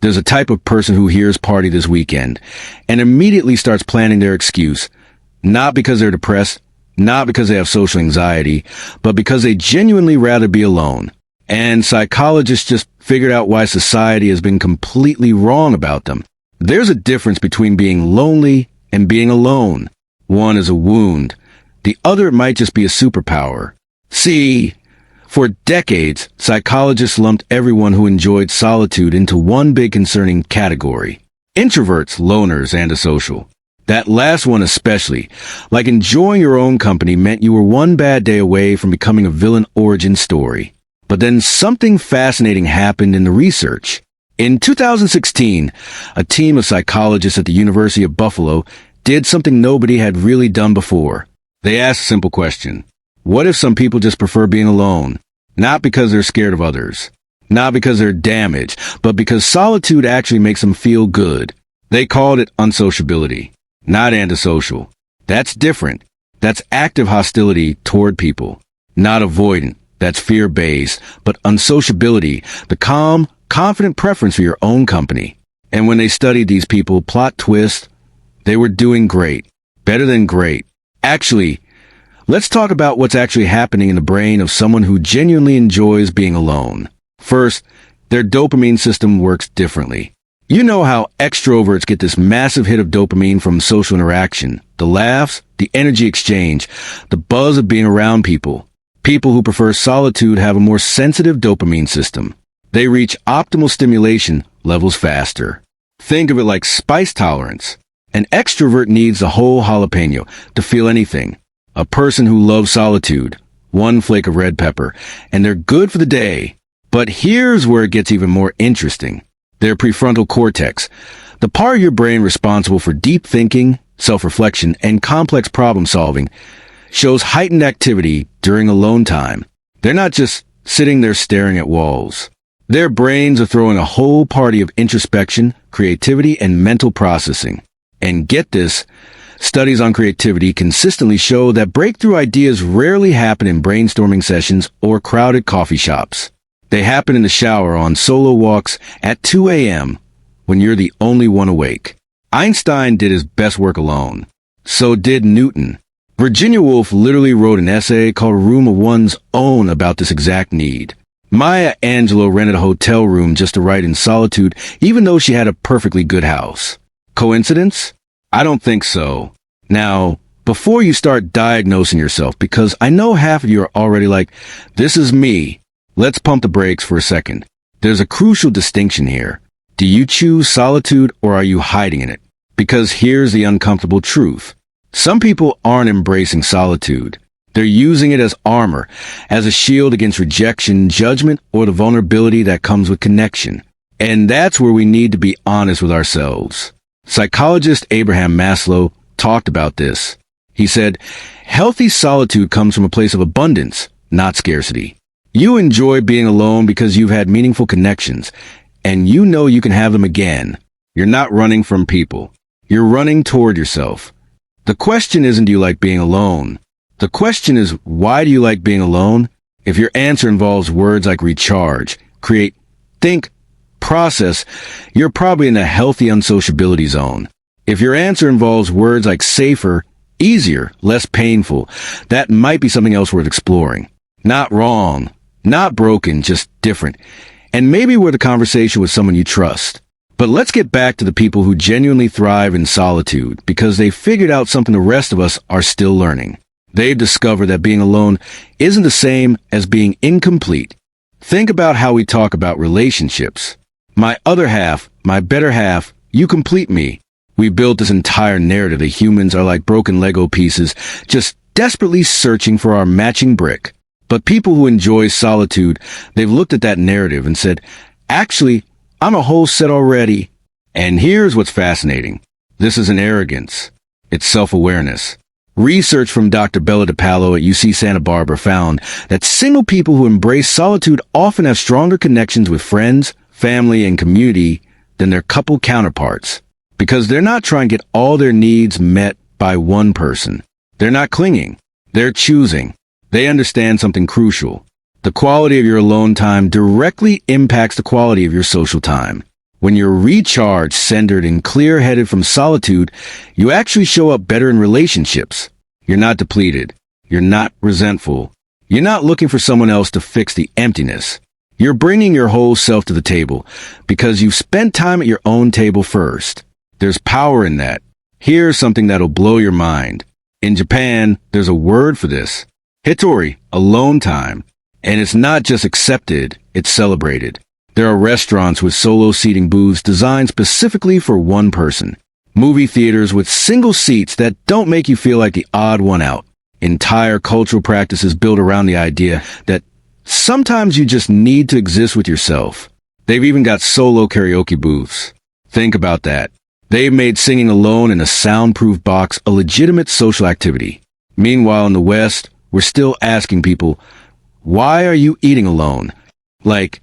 There's a type of person who hears party this weekend and immediately starts planning their excuse, not because they're depressed, not because they have social anxiety, but because they genuinely rather be alone. And psychologists just figured out why society has been completely wrong about them. There's a difference between being lonely and being alone. One is a wound. The other might just be a superpower. See, for decades, psychologists lumped everyone who enjoyed solitude into one big concerning category. Introverts, loners, and asocial. That last one especially, like enjoying your own company meant you were one bad day away from becoming a villain origin story. But then something fascinating happened in the research. In 2016, a team of psychologists at the University of Buffalo did something nobody had really done before. They asked a simple question. What if some people just prefer being alone? Not because they're scared of others. Not because they're damaged, but because solitude actually makes them feel good. They called it unsociability, not antisocial. That's different. That's active hostility toward people. Not avoidant. That's fear-based. But unsociability, the calm, confident preference for your own company. And when they studied these people, plot twist, they were doing great. Better than great. Actually, let's talk about what's actually happening in the brain of someone who genuinely enjoys being alone. First, their dopamine system works differently. You know how extroverts get this massive hit of dopamine from social interaction, the laughs, the energy exchange, the buzz of being around people. People who prefer solitude have a more sensitive dopamine system. They reach optimal stimulation levels faster. Think of it like spice tolerance. An extrovert needs a whole jalapeno to feel anything. A person who loves solitude, one flake of red pepper, and they're good for the day. But here's where it gets even more interesting. Their prefrontal cortex, the part of your brain responsible for deep thinking, self-reflection, and complex problem solving, shows heightened activity during alone time. They're not just sitting there staring at walls. Their brains are throwing a whole party of introspection, creativity, and mental processing. And get this, studies on creativity consistently show that breakthrough ideas rarely happen in brainstorming sessions or crowded coffee shops. They happen in the shower on solo walks at 2 a.m. when you're the only one awake. Einstein did his best work alone. So did Newton. Virginia Woolf literally wrote an essay called A Room of One's Own about this exact need. Maya Angelou rented a hotel room just to write in solitude, even though she had a perfectly good house. Coincidence? I don't think so. Now, before you start diagnosing yourself, because I know half of you are already like, this is me, let's pump the brakes for a second. There's a crucial distinction here. Do you choose solitude or are you hiding in it? Because here's the uncomfortable truth. Some people aren't embracing solitude. They're using it as armor, as a shield against rejection, judgment, or the vulnerability that comes with connection. And that's where we need to be honest with ourselves. Psychologist Abraham Maslow talked about this. He said, healthy solitude comes from a place of abundance, not scarcity. You enjoy being alone because you've had meaningful connections, and you know you can have them again. You're not running from people. You're running toward yourself. The question isn't do you like being alone? The question is, why do you like being alone? If your answer involves words like recharge, create, think, process, you're probably in a healthy unsociability zone. If your answer involves words like safer, easier, less painful, that might be something else worth exploring. Not wrong, not broken, just different. And maybe worth a conversation with someone you trust. But let's get back to the people who genuinely thrive in solitude because they figured out something the rest of us are still learning. They've discovered that being alone isn't the same as being incomplete. Think about how we talk about relationships. My other half, my better half, you complete me. We built this entire narrative that humans are like broken Lego pieces, just desperately searching for our matching brick. But people who enjoy solitude, they've looked at that narrative and said, actually, I'm a whole set already. And here's what's fascinating. This isn't arrogance. It's self-awareness. Research from Dr. Bella DiPaolo at UC Santa Barbara found that single people who embrace solitude often have stronger connections with friends, family, and community than their couple counterparts. Because they're not trying to get all their needs met by one person. They're not clinging. They're choosing. They understand something crucial. The quality of your alone time directly impacts the quality of your social time. When you're recharged, centered, and clear-headed from solitude, you actually show up better in relationships. You're not depleted. You're not resentful. You're not looking for someone else to fix the emptiness. You're bringing your whole self to the table because you've spent time at your own table first. There's power in that. Here's something that'll blow your mind. In Japan, there's a word for this. Hitori, alone time. And it's not just accepted, it's celebrated. There are restaurants with solo seating booths designed specifically for one person. Movie theaters with single seats that don't make you feel like the odd one out. Entire cultural practices built around the idea that sometimes you just need to exist with yourself. They've even got solo karaoke booths. Think about that. They've made singing alone in a soundproof box a legitimate social activity. Meanwhile, in the West, we're still asking people, why are you eating alone? Like,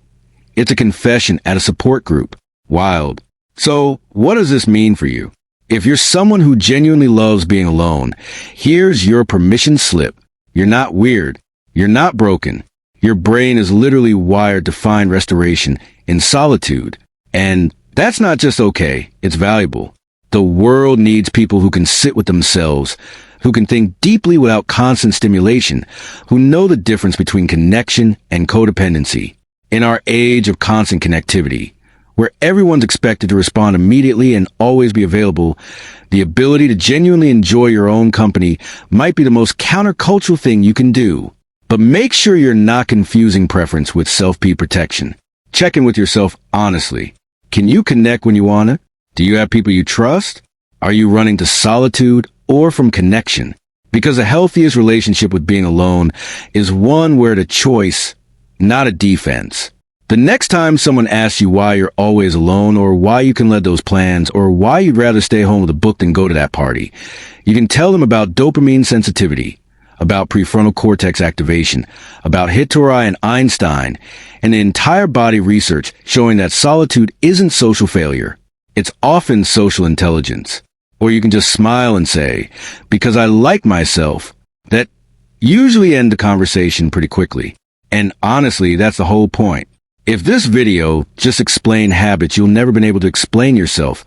it's a confession at a support group. Wild. So, what does this mean for you? If you're someone who genuinely loves being alone, here's your permission slip. You're not weird. You're not broken. Your brain is literally wired to find restoration in solitude. And that's not just okay, it's valuable. The world needs people who can sit with themselves, who can think deeply without constant stimulation, who know the difference between connection and codependency. In our age of constant connectivity, where everyone's expected to respond immediately and always be available, the ability to genuinely enjoy your own company might be the most countercultural thing you can do. But make sure you're not confusing preference with self-pee protection. Check in with yourself honestly. Can you connect when you wanna? Do you have people you trust? Are you running to solitude or from connection? Because the healthiest relationship with being alone is one where the choice, not a defense. The next time someone asks you why you're always alone, or why you can let those plans, or why you'd rather stay home with a book than go to that party, you can tell them about dopamine sensitivity, about prefrontal cortex activation, about Hitori and Einstein, and the entire body research showing that solitude isn't social failure. It's often social intelligence. Or you can just smile and say, because I like myself, that usually end the conversation pretty quickly. And honestly, that's the whole point. If this video just explained habits you'll never been able to explain yourself,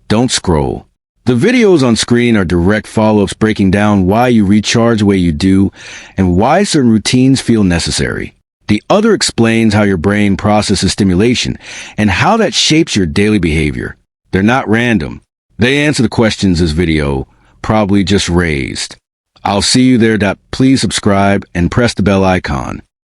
don't scroll. The videos on screen are direct follow-ups breaking down why you recharge the way you do and why certain routines feel necessary. The other explains how your brain processes stimulation and how that shapes your daily behavior. They're not random. They answer the questions this video probably just raised. I'll see you there. Please subscribe and press the bell icon.